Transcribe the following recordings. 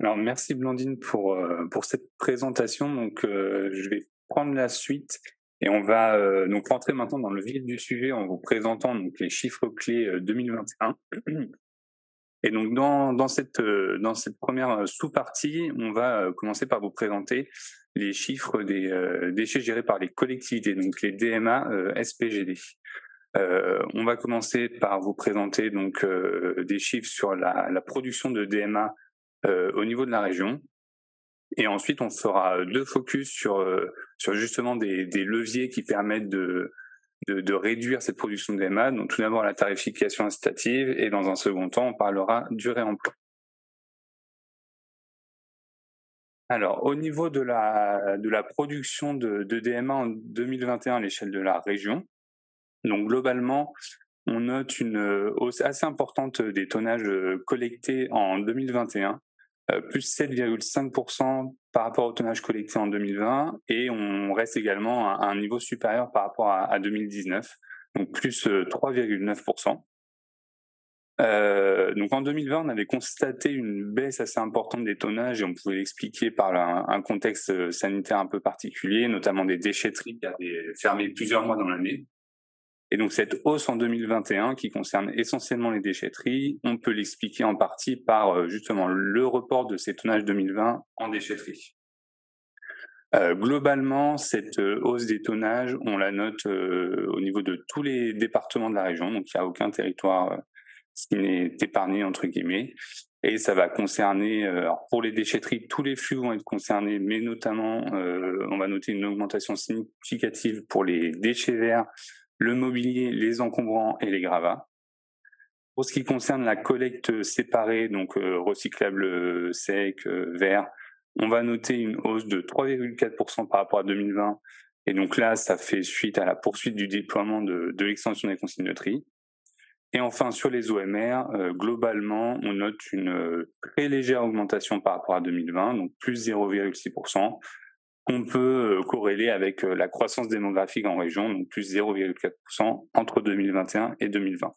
Alors merci Blandine pour cette présentation. Donc je vais prendre la suite et on va donc rentrer maintenant dans le vif du sujet en vous présentant donc les chiffres clés 2021. Et donc dans cette première sous-partie, on va commencer par vous présenter les chiffres des déchets gérés par les collectivités, donc les DMA SPGD. On va commencer par vous présenter donc des chiffres sur la production de DMA au niveau de la région. Et ensuite, on fera deux focus sur justement des leviers qui permettent de réduire cette production de DMA. Donc tout d'abord la tarification incitative et dans un second temps, on parlera du réemploi. Alors au niveau de la production de DMA en 2021 à l'échelle de la région, donc globalement, on note une hausse assez importante des tonnages collectés en 2021, plus 7,5% par rapport au tonnage collecté en 2020, et on reste également à un niveau supérieur par rapport à 2019, donc plus 3,9%. Donc en 2020, on avait constaté une baisse assez importante des tonnages et on pouvait l'expliquer par un contexte sanitaire un peu particulier, notamment des déchetteries qui avaient fermé plusieurs mois dans l'année. Et donc cette hausse en 2021 qui concerne essentiellement les déchetteries, on peut l'expliquer en partie par justement le report de ces tonnages 2020 en déchetterie. Globalement, cette hausse des tonnages, on la note au niveau de tous les départements de la région, donc il n'y a aucun territoire qui n'est épargné entre guillemets. Et ça va concerner, alors pour les déchetteries, tous les flux vont être concernés, mais notamment, on va noter une augmentation significative pour les déchets verts, le mobilier, les encombrants et les gravats. Pour ce qui concerne la collecte séparée, donc recyclable sec, verre, on va noter une hausse de 3,4% par rapport à 2020. Et donc là, ça fait suite à la poursuite du déploiement de l'extension des consignes de tri. Et enfin, sur les OMR, globalement, on note une très légère augmentation par rapport à 2020, donc plus 0,6%, qu'on peut corréler avec la croissance démographique en région, donc plus 0,4% entre 2021 et 2020.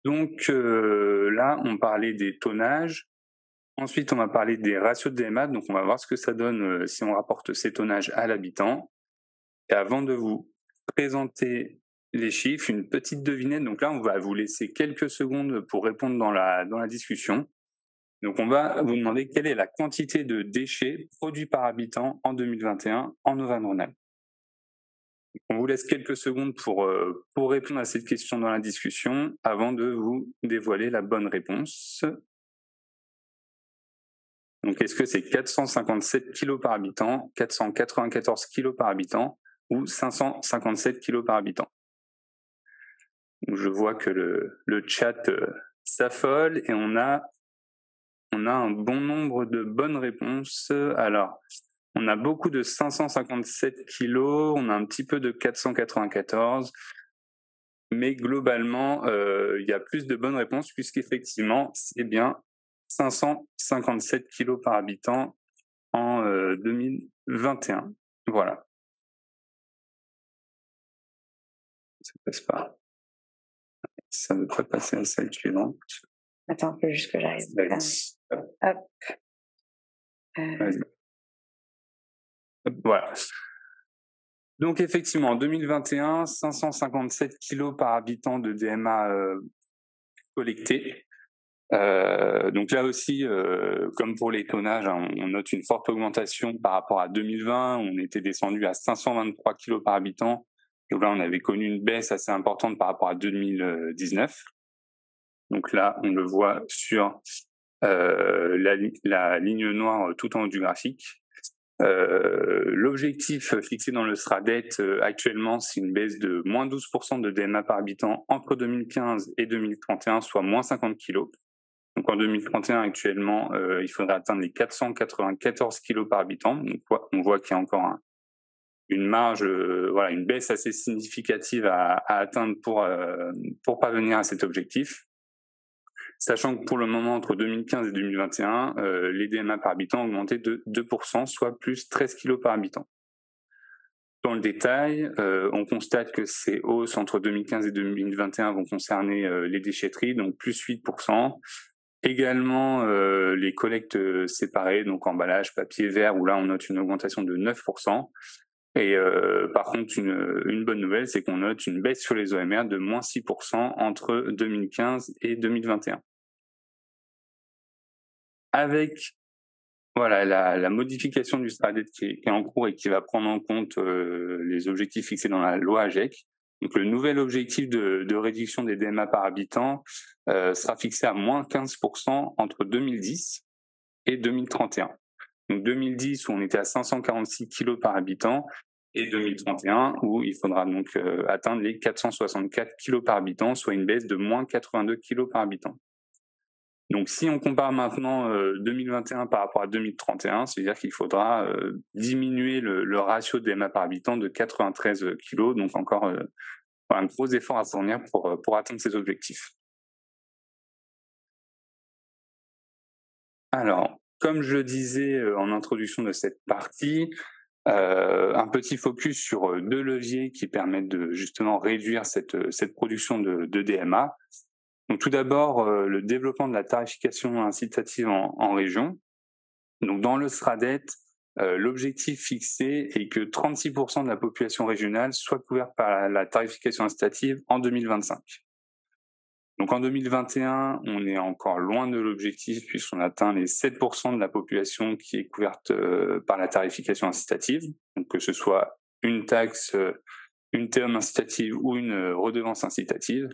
Donc là, on parlait des tonnages. Ensuite, on va parler des ratios de DMA, donc on va voir ce que ça donne si on rapporte ces tonnages à l'habitant. Et avant de vous présenter les chiffres, une petite devinette. Donc là, on va vous laisser quelques secondes pour répondre dans la discussion. Donc on va vous demander quelle est la quantité de déchets produits par habitant en 2021 en Auvergne-Rhône-Alpes. On vous laisse quelques secondes pour répondre à cette question dans la discussion avant de vous dévoiler la bonne réponse. Donc est-ce que c'est 457 kg par habitant, 494 kg par habitant ou 557 kg par habitant? Je vois que le chat s'affole et on a un bon nombre de bonnes réponses. Alors, on a beaucoup de 557 kilos, on a un petit peu de 494, mais globalement, il y a plus de bonnes réponses puisqu'effectivement, c'est bien 557 kilos par habitant en 2021. Voilà. Ça passe pas. Ça devrait passer à celle suivante. Attends, faut juste que j'arrive. Hop. Vas-y. Voilà. Donc effectivement, en 2021, 557 kilos par habitant de DMA collectés. Donc là aussi, comme pour les tonnages, hein, on note une forte augmentation par rapport à 2020. On était descendu à 523 kilos par habitant. Et là, on avait connu une baisse assez importante par rapport à 2019. Donc là, on le voit sur la ligne noire tout en haut du graphique. L'objectif fixé dans le SRADET actuellement, c'est une baisse de moins 12% de DMA par habitant entre 2015 et 2031, soit moins 50 kg. Donc en 2031 actuellement, il faudrait atteindre les 494 kg par habitant. Donc on voit qu'il y a encore une marge, une baisse assez significative à atteindre pour parvenir à cet objectif. Sachant que pour le moment, entre 2015 et 2021, les DMA par habitant ont augmenté de 2%, soit plus 13 kg par habitant. Dans le détail, on constate que ces hausses entre 2015 et 2021 vont concerner les déchetteries, donc plus 8%, Également, les collectes séparées, donc emballage, papier, verre, où là on note une augmentation de 9%. Et par contre, une bonne nouvelle, c'est qu'on note une baisse sur les OMR de moins 6% entre 2015 et 2021. Avec voilà la modification du SRADET qui est en cours et qui va prendre en compte les objectifs fixés dans la loi AGEC. Donc le nouvel objectif de réduction des DMA par habitant sera fixé à moins 15% entre 2010 et 2031. Donc 2010 où on était à 546 kg par habitant et 2031 où il faudra donc atteindre les 464 kg par habitant, soit une baisse de moins 82 kg par habitant. Donc si on compare maintenant 2021 par rapport à 2031, c'est-à-dire qu'il faudra diminuer le ratio de DMA par habitant de 93 kg, donc encore un gros effort à fournir pour atteindre ces objectifs. Alors, comme je le disais en introduction de cette partie, un petit focus sur deux leviers qui permettent de justement réduire cette production de DMA. Donc tout d'abord, le développement de la tarification incitative en région. Donc dans le SRADET, l'objectif fixé est que 36% de la population régionale soit couverte par la tarification incitative en 2025. Donc en 2021, on est encore loin de l'objectif puisqu'on atteint les 7% de la population qui est couverte par la tarification incitative, donc que ce soit une taxe, une TEOM incitative ou une redevance incitative.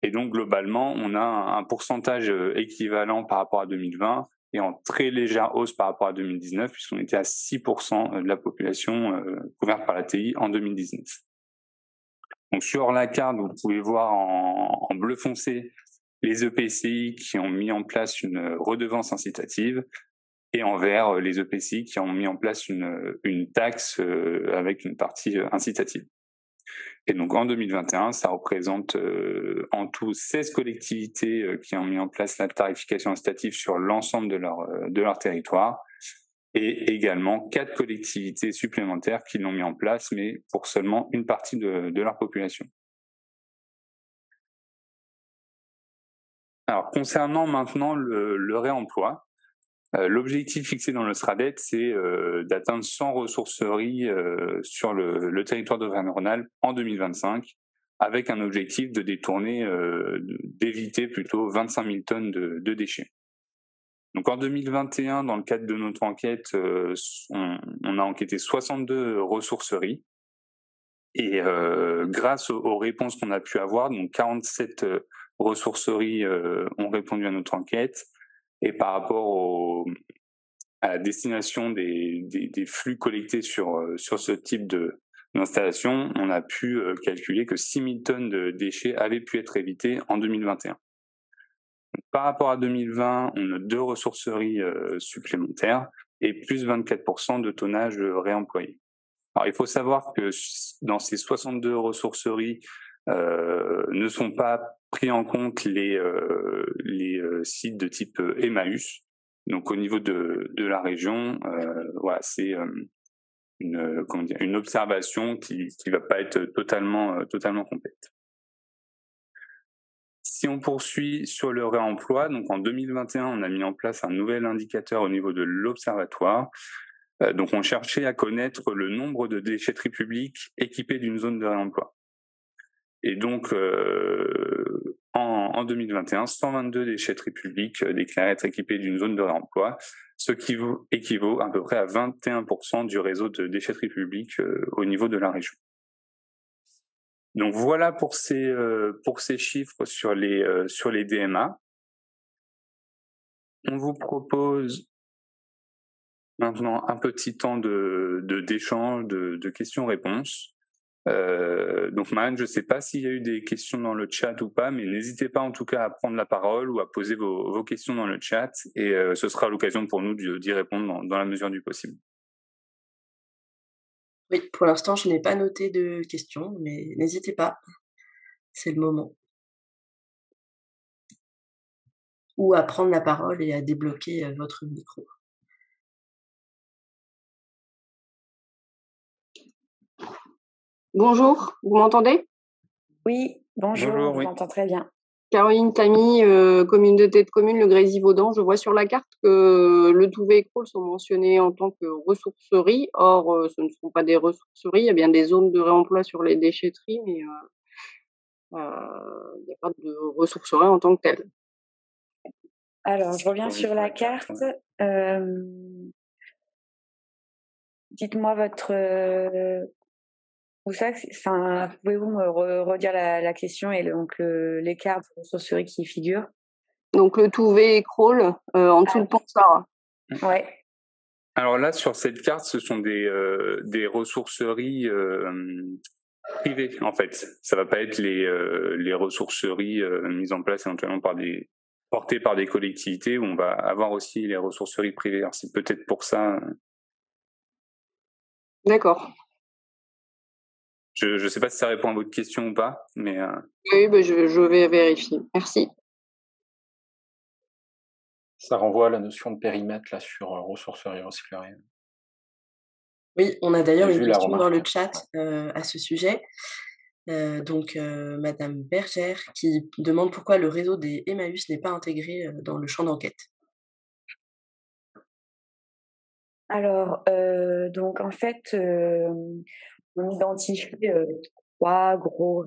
Et donc globalement, on a un pourcentage équivalent par rapport à 2020 et en très légère hausse par rapport à 2019 puisqu'on était à 6% de la population couverte par la TI en 2019. Donc sur la carte, vous pouvez voir en bleu foncé les EPCI qui ont mis en place une redevance incitative et en vert les EPCI qui ont mis en place une taxe avec une partie incitative. Et donc en 2021, ça représente en tout 16 collectivités qui ont mis en place la tarification incitative sur l'ensemble de leur territoire et également 4 collectivités supplémentaires qui l'ont mis en place, mais pour seulement une partie de leur population. Alors concernant maintenant le réemploi, l'objectif fixé dans le SRADET, c'est d'atteindre 100 ressourceries sur le territoire d'Auvergne-Rhône-Alpes en 2025, avec un objectif de détourner, d'éviter plutôt 25 000 tonnes de déchets. Donc en 2021, dans le cadre de notre enquête, on a enquêté 62 ressourceries. Et grâce aux réponses qu'on a pu avoir, donc 47 ressourceries ont répondu à notre enquête. Et par rapport à la destination des flux collectés sur ce type d'installation, on a pu calculer que 6 000 tonnes de déchets avaient pu être évitées en 2021. Donc, par rapport à 2020, on a 2 ressourceries supplémentaires et plus 24% de tonnage réemployé. Alors, il faut savoir que dans ces 62 ressourceries, ne sont pas pris en compte les sites de type Emmaüs. Donc, au niveau de la région, voilà, c'est une observation qui va pas être totalement complète. Si on poursuit sur le réemploi, donc en 2021, on a mis en place un nouvel indicateur au niveau de l'observatoire. Donc, on cherchait à connaître le nombre de déchetteries publiques équipées d'une zone de réemploi. Et donc, en 2021, 122 déchetteries publiques déclarées être équipées d'une zone de réemploi, ce qui équivaut à peu près à 21% du réseau de déchetteries publiques au niveau de la région. Donc voilà pour ces chiffres sur les DMA. On vous propose maintenant un petit temps d'échange, de questions-réponses. Donc Marianne, je ne sais pas s'il y a eu des questions dans le chat ou pas, mais n'hésitez pas en tout cas à prendre la parole ou à poser vos questions dans le chat et ce sera l'occasion pour nous d'y répondre dans la mesure du possible. Oui, pour l'instant, je n'ai pas noté de questions, mais n'hésitez pas, c'est le moment. Ou à prendre la parole et à débloquer votre micro. Bonjour, vous m'entendez? Oui, bonjour, Bonjour, je oui. vous entends très bien. Caroline Tamy, communauté de communes Le Grésivaudan. Je vois sur la carte que Le Touvet et Crolles sont mentionnés en tant que ressourceries. Or, ce ne sont pas des ressourceries. Il y a bien des zones de réemploi sur les déchetteries, mais il n'y a pas de ressourcerie en tant que telle. Alors, je reviens sur la carte. Dites-moi votre... pouvez-vous me redire la question et donc l'écart de ressourcerie qui figure? Donc Le Touvet et Crolles, en dessous de Pont-Sara. Ouais. Alors là, sur cette carte, ce sont des ressourceries privées, en fait. Ça va pas être les ressourceries mises en place éventuellement portées par des collectivités, où on va avoir aussi les ressourceries privées. Alors c'est peut-être pour ça. D'accord. Je sais pas si ça répond à votre question ou pas, mais Oui, je vais vérifier. Merci. Ça renvoie à la notion de périmètre là sur ressourcerie recyclerie. Oui, on a d'ailleurs J'ai une vu la question dans le remarque. chat à ce sujet. Madame Bergère qui demande pourquoi le réseau des Emmaüs n'est pas intégré dans le champ d'enquête. Alors, donc en fait, on identifie trois grosses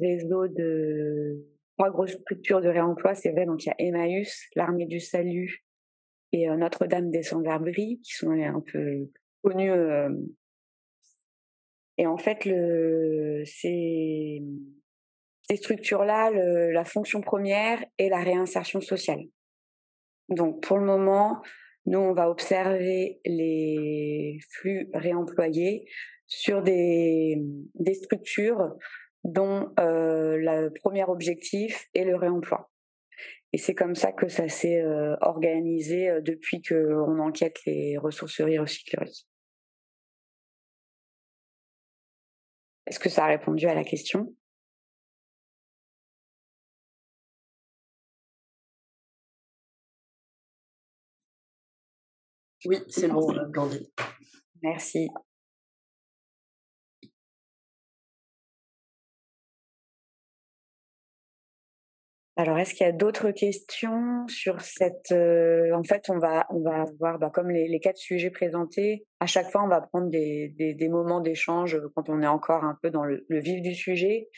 structures de réemploi, c'est vrai. Donc il y a Emmaüs, l'Armée du Salut et Notre-Dame des Sans-Abris, qui sont un peu connus. Et en fait, ces structures-là, la fonction première est la réinsertion sociale. Donc pour le moment, nous, on va observer les flux réemployés sur des structures dont le premier objectif est le réemploi. Et c'est comme ça que ça s'est organisé depuis qu'on enquête les ressourceries recycleries. Est-ce que ça a répondu à la question? Oui, c'est bon, Blandine. Merci. Alors, est-ce qu'il y a d'autres questions sur cette... En fait, on va voir, comme les 4 sujets présentés, à chaque fois, on va prendre des moments d'échange quand on est encore un peu dans le vif du sujet.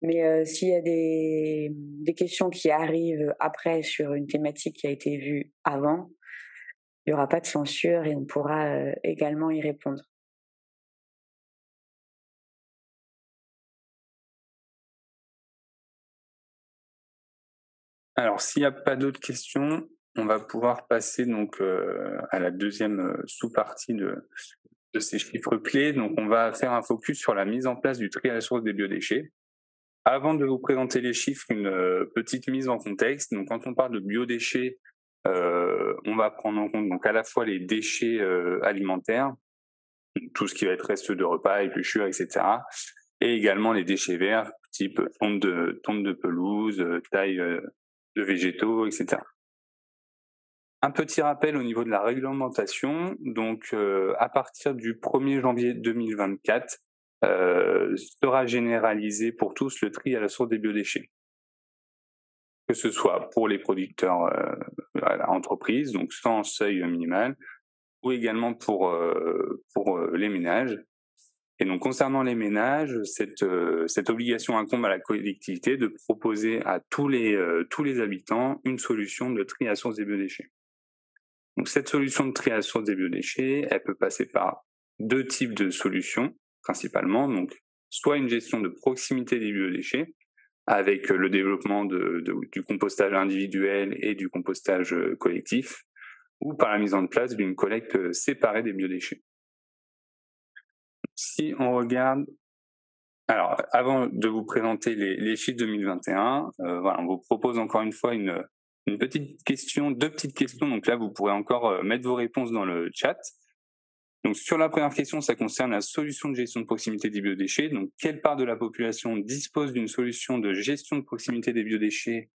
Mais s'il y a des questions qui arrivent après sur une thématique qui a été vue avant, il n'y aura pas de censure et on pourra également y répondre. alors s'il n'y a pas d'autres questions, on va pouvoir passer donc à la deuxième sous-partie de ces chiffres clés. Donc on va faire un focus sur la mise en place du tri à la source des biodéchets. Avant de vous présenter les chiffres, une petite mise en contexte. Donc quand on parle de biodéchets, on va prendre en compte donc à la fois les déchets alimentaires, tout ce qui va être reste de repas, épluchures, etc. Et également les déchets verts, type tonte de pelouse, taille de végétaux, etc. Un petit rappel au niveau de la réglementation. Donc, à partir du 1er janvier 2024, sera généralisé pour tous le tri à la source des biodéchets. Que ce soit pour les producteurs à l'entreprise, donc sans seuil minimal, ou également pour les ménages. Et donc, concernant les ménages, cette obligation incombe à la collectivité de proposer à tous les habitants une solution de tri à source des biodéchets. Donc, cette solution de tri à source des biodéchets, elle peut passer par 2 types de solutions, principalement. Donc, soit une gestion de proximité des biodéchets, avec le développement du compostage individuel et du compostage collectif, ou par la mise en place d'une collecte séparée des biodéchets. Si on regarde, alors avant de vous présenter les chiffres 2021, voilà, on vous propose encore une fois une petite question, 2 petites questions. Donc là, vous pourrez encore mettre vos réponses dans le chat. Donc sur la première question, ça concerne la solution de gestion de proximité des biodéchets. Donc quelle part de la population dispose d'une solution de gestion de proximité des biodéchets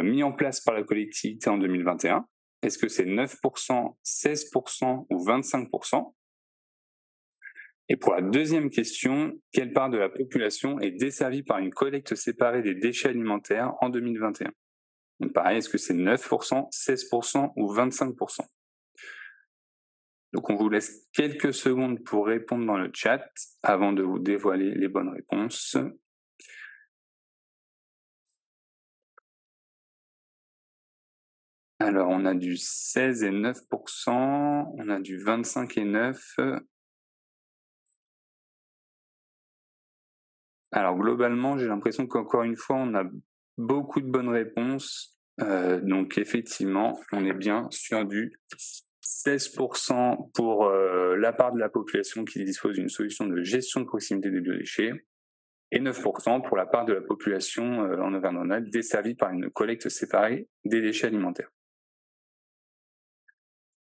mis en place par la collectivité en 2021 ? Est-ce que c'est 9%, 16% ou 25% ? Et pour la deuxième question, quelle part de la population est desservie par une collecte séparée des déchets alimentaires en 2021 ? Donc pareil, est-ce que c'est 9%, 16% ou 25%? Donc on vous laisse quelques secondes pour répondre dans le chat avant de vous dévoiler les bonnes réponses. Alors on a du 16 et 9%, on a du 25 et 9. Alors globalement, j'ai l'impression qu'encore une fois, on a beaucoup de bonnes réponses. Donc effectivement, on est bien sur du 16% pour la part de la population qui dispose d'une solution de gestion de proximité des biodéchets et 9% pour la part de la population en Auvergne-Rhône-Alpes desservie par une collecte séparée des déchets alimentaires.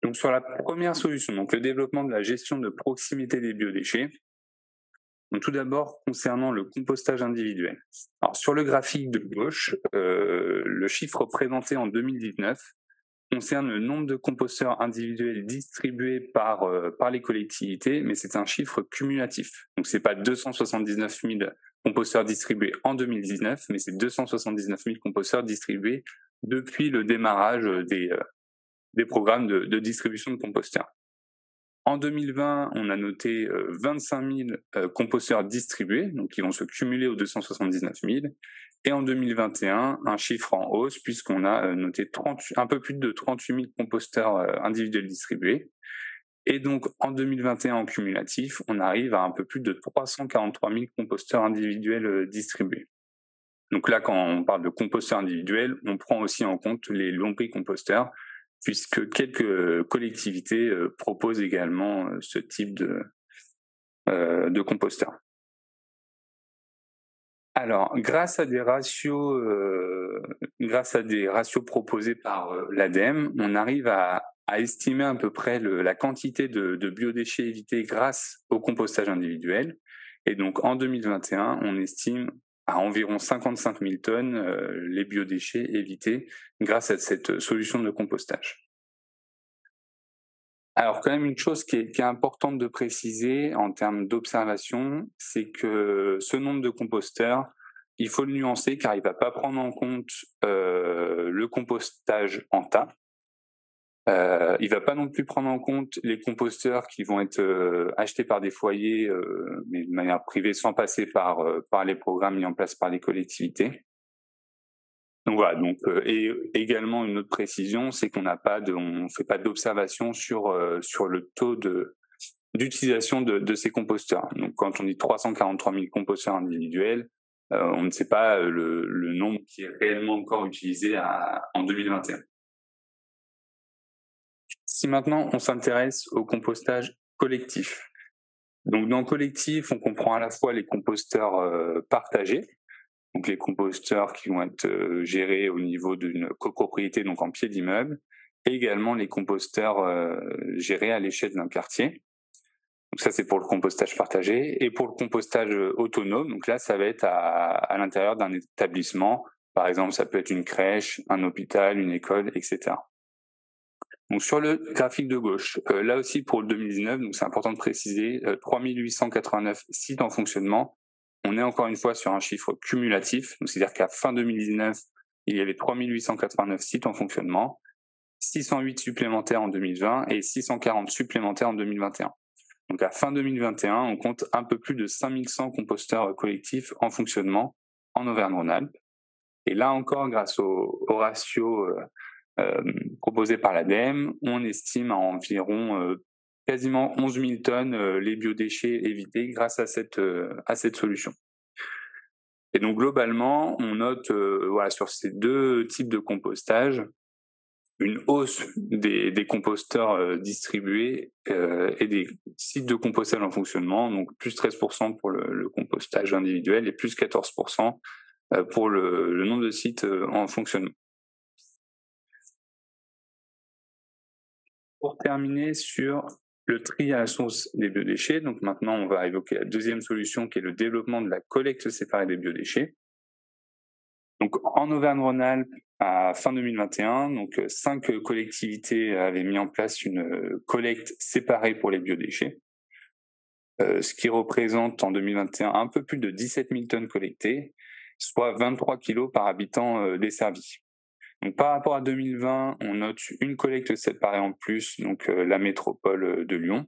Donc sur la première solution, donc le développement de la gestion de proximité des biodéchets, donc tout d'abord, concernant le compostage individuel. Alors, sur le graphique de gauche, le chiffre présenté en 2019 concerne le nombre de composteurs individuels distribués par les collectivités, mais c'est un chiffre cumulatif. Donc, c'est pas 279 000 composteurs distribués en 2019, mais c'est 279 000 composteurs distribués depuis le démarrage des programmes de distribution de composteurs. En 2020, on a noté 25 000 composteurs distribués, donc qui vont se cumuler aux 279 000. Et en 2021, un chiffre en hausse, puisqu'on a noté un peu plus de 38 000 composteurs individuels distribués. Et donc, en 2021, en cumulatif, on arrive à un peu plus de 343 000 composteurs individuels distribués. Donc là, quand on parle de composteurs individuels, on prend aussi en compte les lombricomposteurs, puisque quelques collectivités proposent également ce type de composteur. Alors, grâce à des ratios proposés par l'ADEME, on arrive à estimer à peu près la quantité de biodéchets évités grâce au compostage individuel. Et donc, en 2021, on estime à environ 55 000 tonnes les biodéchets évités grâce à cette solution de compostage. Alors, quand même, une chose qui est importante de préciser en termes d'observation, c'est que ce nombre de composteurs, il faut le nuancer car il ne va pas prendre en compte le compostage en tas. Il ne va pas non plus prendre en compte les composteurs qui vont être achetés par des foyers, mais de manière privée, sans passer par les programmes mis en place par les collectivités. Donc voilà. Et également une autre précision, c'est qu'on fait pas d'observation sur le taux d'utilisation de ces composteurs. Donc quand on dit 343 000 composteurs individuels, on ne sait pas le nombre qui est réellement encore utilisé en 2021. Si maintenant on s'intéresse au compostage collectif. Donc dans le collectif, on comprend à la fois les composteurs partagés, donc les composteurs qui vont être gérés au niveau d'une copropriété, donc en pied d'immeuble, et également les composteurs gérés à l'échelle d'un quartier. Donc ça, c'est pour le compostage partagé. Et pour le compostage autonome, donc là, ça va être à l'intérieur d'un établissement. Par exemple, ça peut être une crèche, un hôpital, une école, etc. Donc sur le graphique de gauche, là aussi pour le 2019, donc c'est important de préciser, 3 889 sites en fonctionnement. On est encore une fois sur un chiffre cumulatif, donc c'est-à-dire qu'à fin 2019, il y avait 3 889 sites en fonctionnement, 608 supplémentaires en 2020 et 640 supplémentaires en 2021. Donc à fin 2021, on compte un peu plus de 5100 composteurs collectifs en fonctionnement en Auvergne-Rhône-Alpes. Et là encore, grâce au ratio proposé par l'ADEME, on estime à environ quasiment 11 000 tonnes les biodéchets évités grâce à cette solution. Et donc globalement, on note sur ces deux types de compostage une hausse des composteurs distribués et des sites de compostage en fonctionnement, donc plus 13% pour le compostage individuel et plus 14% pour le nombre de sites en fonctionnement. Pour terminer sur le tri à la source des biodéchets, donc maintenant on va évoquer la deuxième solution qui est le développement de la collecte séparée des biodéchets. Donc en Auvergne-Rhône-Alpes, à fin 2021, donc 5 collectivités avaient mis en place une collecte séparée pour les biodéchets, ce qui représente en 2021 un peu plus de 17 000 tonnes collectées, soit 23 kilos par habitant desservi. Donc, par rapport à 2020, on note une collecte séparée en plus, donc la métropole de Lyon.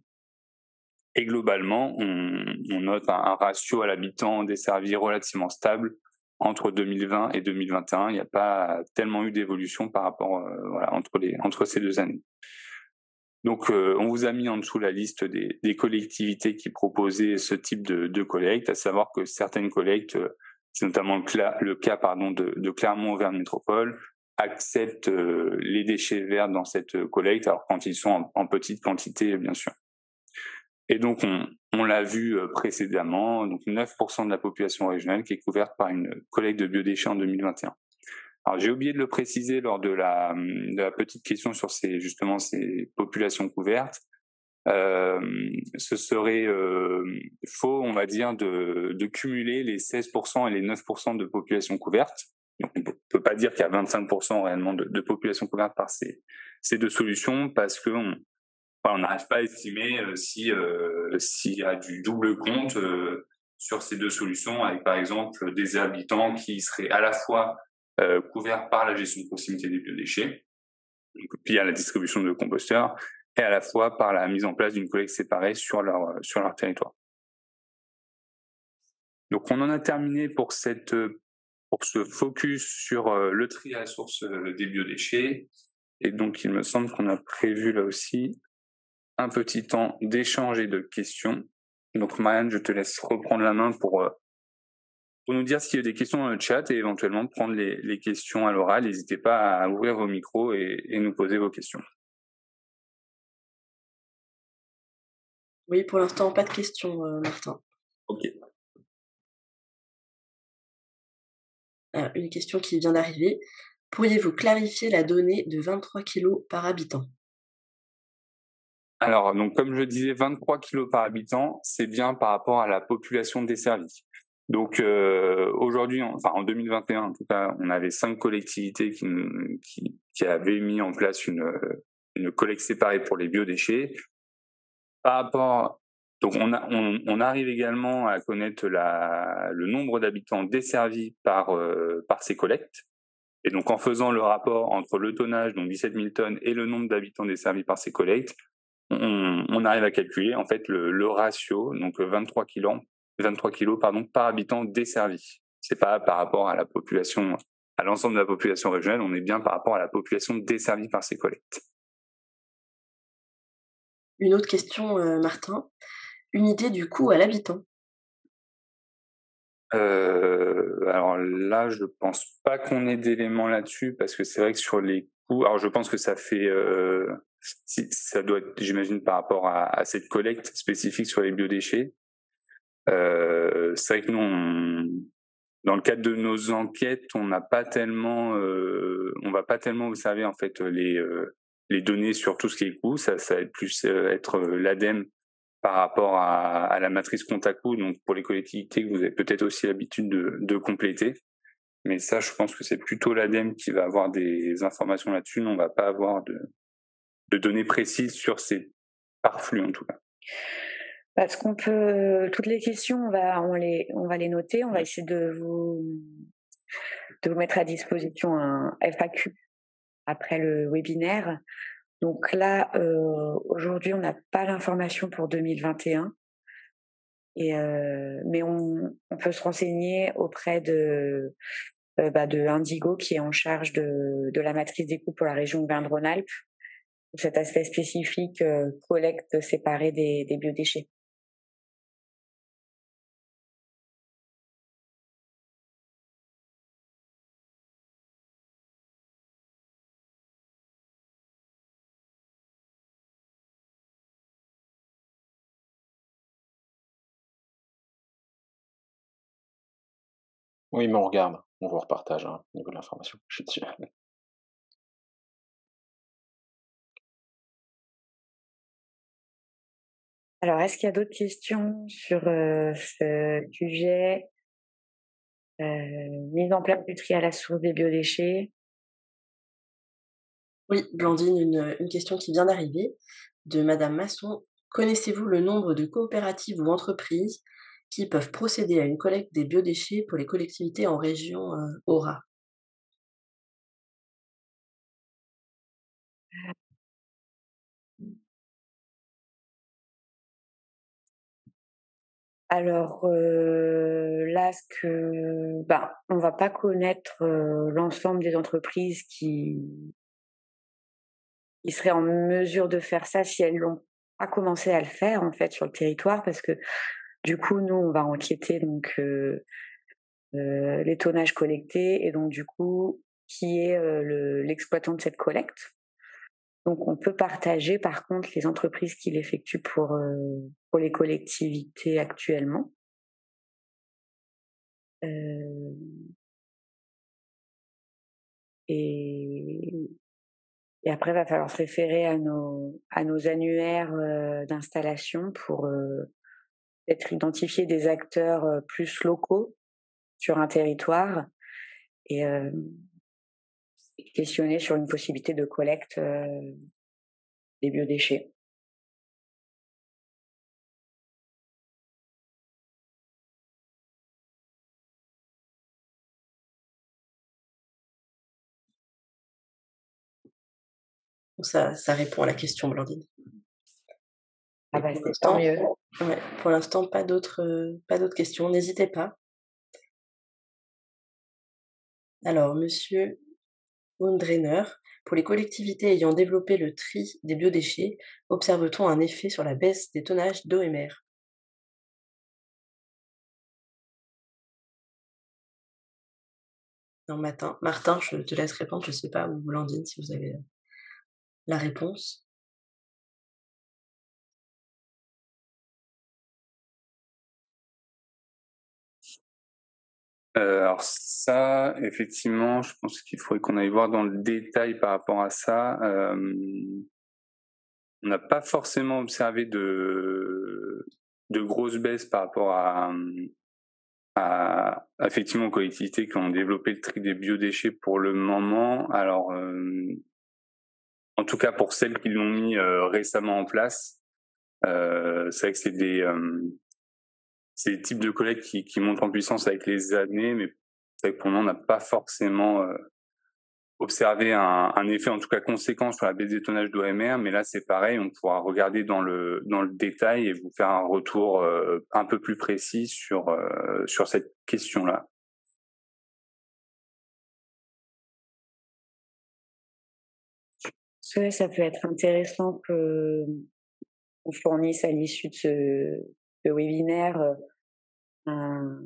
Et globalement, on note un ratio à l'habitant desservi relativement stable entre 2020 et 2021. Il n'y a pas tellement eu d'évolution par rapport entre ces 2 années. Donc, on vous a mis en dessous la liste des collectivités qui proposaient ce type de collecte, à savoir que certaines collectes, c'est notamment le cas de Clermont-Auvergne Métropole, acceptent les déchets verts dans cette collecte, alors quand ils sont en petite quantité, bien sûr. Et donc, on l'a vu précédemment, donc 9% de la population régionale qui est couverte par une collecte de biodéchets en 2021. Alors, j'ai oublié de le préciser lors de la petite question sur ces populations couvertes. Ce serait faux, on va dire, de cumuler les 16% et les 9% de population couverte. Donc, on peut pas dire qu'il y a 25% réellement de population couverte par ces 2 solutions, parce que on n'arrive pas à estimer s'il y a du double compte sur ces 2 solutions, avec par exemple des habitants qui seraient à la fois couverts par la gestion de proximité des biodéchets, donc via la distribution de composteurs, et à la fois par la mise en place d'une collecte séparée sur leur territoire. Donc, on en a terminé pour ce focus sur le tri à la source des biodéchets. Et donc, il me semble qu'on a prévu là aussi un petit temps d'échange et de questions. Donc, Marianne, je te laisse reprendre la main pour nous dire s'il y a des questions dans le chat et éventuellement prendre les questions à l'oral. N'hésitez pas à ouvrir vos micros et nous poser vos questions. Oui, pour l'instant, pas de questions, Martin. Ok. Une question qui vient d'arriver. Pourriez-vous clarifier la donnée de 23 kg par habitant? Alors, donc, comme je disais, 23 kg par habitant, c'est bien par rapport à la population desservie. Donc, aujourd'hui, en 2021, en tout cas, on avait 5 collectivités qui avaient mis en place une collecte séparée pour les biodéchets. Donc, on arrive également à connaître le nombre d'habitants desservis par ces collectes. Et donc, en faisant le rapport entre le tonnage, donc 17 000 tonnes, et le nombre d'habitants desservis par ces collectes, on arrive à calculer en fait le ratio, donc 23 kg par habitant desservi. C'est pas par rapport à la population, à l'ensemble de la population régionale, on est bien par rapport à la population desservie par ces collectes. Une autre question, Martin. Une idée du coût à l'habitant? Alors là, je pense pas qu'on ait d'éléments là-dessus, parce que c'est vrai que sur les coûts, alors je pense que ça fait, ça doit être, j'imagine, par rapport à cette collecte spécifique sur les biodéchets. C'est vrai que nous, dans le cadre de nos enquêtes, on va pas tellement observer en fait les données sur tout ce qui est coût. Ça va être plus être l'ADEME par rapport à la matrice compte à coût, donc pour les collectivités que vous avez peut-être aussi l'habitude de compléter. Mais ça, je pense que c'est plutôt l'ADEME qui va avoir des informations là-dessus. Nous, on va pas avoir de données précises sur ces par flux, en tout cas. Parce qu'on peut, toutes les questions, on va les noter, on va essayer de vous mettre à disposition un FAQ après le webinaire. Donc là, aujourd'hui, on n'a pas l'information pour 2021. Mais on peut se renseigner auprès de Indigo, qui est en charge de la matrice des coûts pour la région Auvergne-Rhône-Alpes, cet aspect spécifique collecte séparée des biodéchets. Oui, mais on regarde, on vous repartage au niveau de l'information. Je suis dessus. Alors, est-ce qu'il y a d'autres questions sur ce sujet, mise en place du tri à la source des biodéchets? Oui, Blandine, une question qui vient d'arriver de Madame Masson. Connaissez-vous le nombre de coopératives ou entreprises qui peuvent procéder à une collecte des biodéchets pour les collectivités en région Aura? Alors là, on va pas connaître l'ensemble des entreprises qui seraient en mesure de faire ça si elles l'ont pas commencé à le faire en fait sur le territoire, parce que du coup, nous, on va enquêter donc les tonnages collectés et donc du coup, qui est l'exploitant de cette collecte. Donc on peut partager par contre les entreprises qui l'effectuent pour les collectivités actuellement. Et et après, il va falloir se référer à nos annuaires d'installation pour peut-être identifier des acteurs plus locaux sur un territoire et questionner sur une possibilité de collecte des biodéchets. Ça répond à la question, Blandine. Ah Et bah, pour c'est tant l'instant, mieux. ouais, pour l'instant, pas d'autres questions. N'hésitez pas. Alors, monsieur Hundreiner, pour les collectivités ayant développé le tri des biodéchets, observe-t-on un effet sur la baisse des tonnages d'eau et mer? Non, Martin, je te laisse répondre, je sais pas, ou Blandine, si vous avez la réponse. Alors ça, effectivement, je pense qu'il faudrait qu'on aille voir dans le détail par rapport à ça. On n'a pas forcément observé de grosses baisses par rapport à effectivement aux collectivités qui ont développé le tri des biodéchets pour le moment. Alors, en tout cas pour celles qui l'ont mis récemment en place, c'est vrai que c'est des types de collectes qui montent en puissance avec les années, mais c'est vrai que pour le moment, on n'a pas forcément observé un effet en tout cas conséquent sur la baisse des tonnages d'OMR, mais là c'est pareil, on pourra regarder dans le détail et vous faire un retour un peu plus précis sur cette question-là. Ouais, ça peut être intéressant qu'on fournisse à l'issue de ce webinaire un,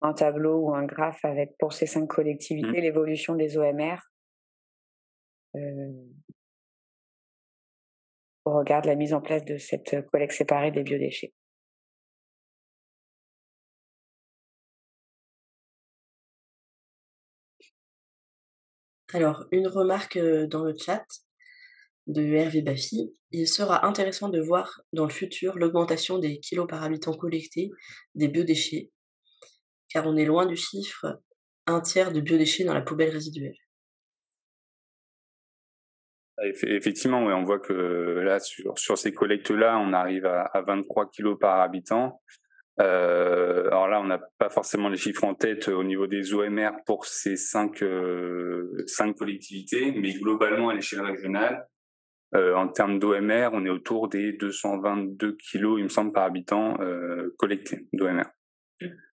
un tableau ou un graphe avec pour ces 5 collectivités l'évolution des OMR. On regarde la mise en place de cette collecte séparée des biodéchets. Alors, une remarque dans le chat de Hervé Baffy. Il sera intéressant de voir dans le futur l'augmentation des kilos par habitant collectés des biodéchets, car on est loin du chiffre 1/3 de biodéchets dans la poubelle résiduelle. Effectivement, ouais, on voit que là, sur ces collectes-là, on arrive à 23 kilos par habitant. Alors là, on n'a pas forcément les chiffres en tête au niveau des OMR pour ces cinq collectivités, mais globalement à l'échelle régionale, en termes d'OMR, on est autour des 222 kilos, il me semble, par habitant collectés d'OMR.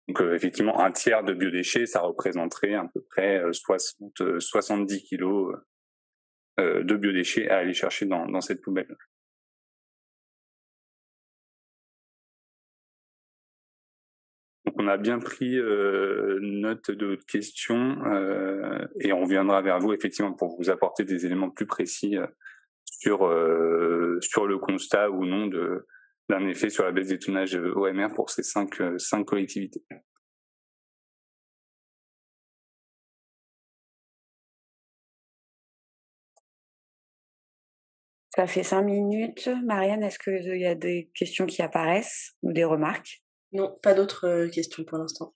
Donc effectivement, un tiers de biodéchets, ça représenterait à peu près 70 kilos de biodéchets à aller chercher dans cette poubelle. Donc on a bien pris note de votre question et on reviendra vers vous effectivement pour vous apporter des éléments plus précis sur le constat ou non d'un effet sur la baisse des tonnages OMR pour ces cinq collectivités. Ça fait 5 minutes. Marianne, est-ce qu'il y a des questions qui apparaissent ou des remarques? Non, pas d'autres questions pour l'instant.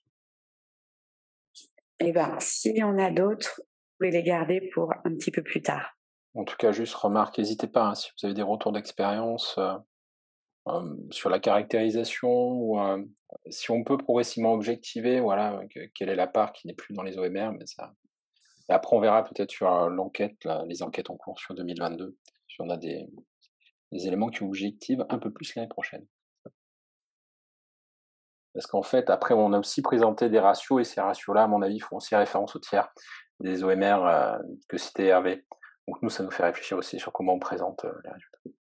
Eh bien, s'il y en a d'autres, vous pouvez les garder pour un petit peu plus tard. En tout cas, juste remarque, n'hésitez pas, hein, si vous avez des retours d'expérience sur la caractérisation ou si on peut progressivement objectiver, voilà, quelle est la part qui n'est plus dans les OMR, mais ça. Et après, on verra peut-être sur l'enquête, les enquêtes en cours sur 2022, si on a des éléments qui objectivent un peu plus l'année prochaine. Parce qu'en fait, après, on a aussi présenté des ratios, et ces ratios-là, à mon avis, font aussi référence au tiers des OMR que citait Hervé. Donc nous, ça nous fait réfléchir aussi sur comment on présente les résultats.